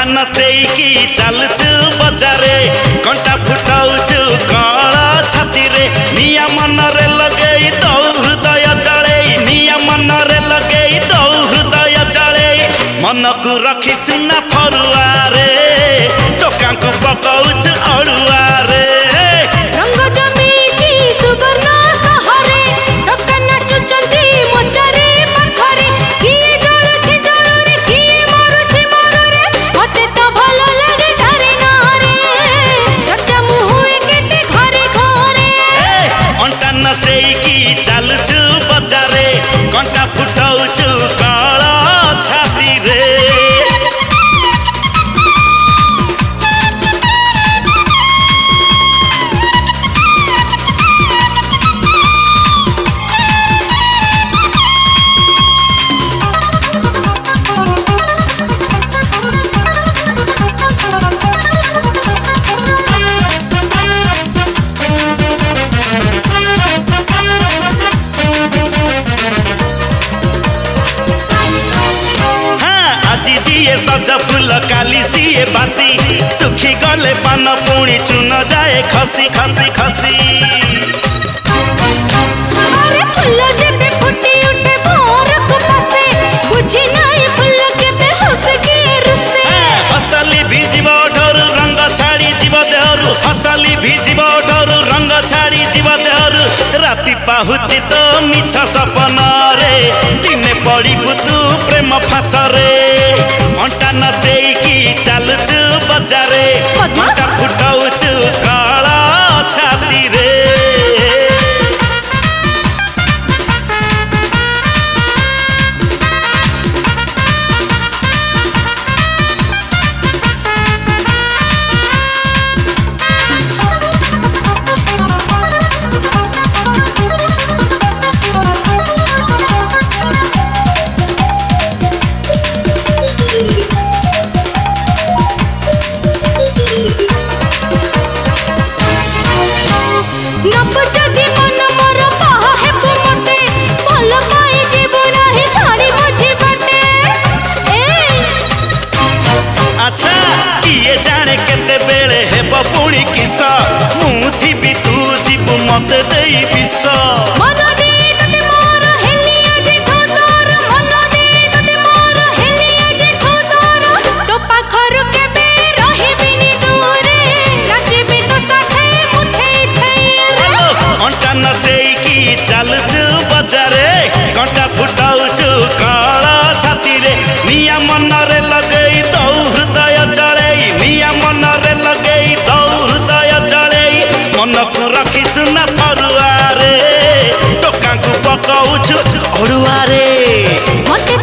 अंटा नचेकी चलचु बजारे कंटा फुटाउचु कळ छाती रे निया मन रे लगेई तो हृदय जळे निया मन रे लगेई तो हृदय जळे मन को रखी सुना फरुआ रे टोका को पकाउचु अड़ुआ रे रंग जमीची सुवर्ण सहरे टोका नाचुचंती मोचरे पाखरे किए जळुछि जळु रे किए मरुछि मरु रे मते तो भलो लागे धरे ना रे चर्चा मुहुए केते घरे घरे अंटा नचेकी चलचु बजारे कंटा फुटाउचु काळ छाती रे सजा फूल काली सीए बासी सुखी गले पान पुणी चुन जाए खसी खसी खसी अरे फूल जेबे फुटी उठे भोर को पसे बुझी नहीं फूल केबे हंस के रुसे हसली भिजिब ढोरु रंग छाड़ी जीव देहरु हसली भिजिब ढोरु रंग छाड़ी जीव देहरु राति पाहुची तो मिछ सपन रे दिने पड़िबु तू प्रेम फास रे अंटा नचेकी चलचु बजारे कंटा फुटाउचु काळ छाती रे अच्छा किए जाने केते बेले हेब पुणी किस मु थी तू जीवु मत देई विष मन दे तते मोर हेलिया जे ठोदर मन दे तते मोर हेलिया जे ठोदर तो पाखर केबे रहिबिनी दूरे नाचबी तो साथे मुथे थेर अंटा नचेकी चलचु बजारे कंटा फुटाउचु काळ छाती रे निया मन रे लगेई तो हृदय जळे निया मन रे लगेई तो हृदय जळे मन को रखी सुना फरुआ रे टोका को पकाउचु अड़ुआ रे मते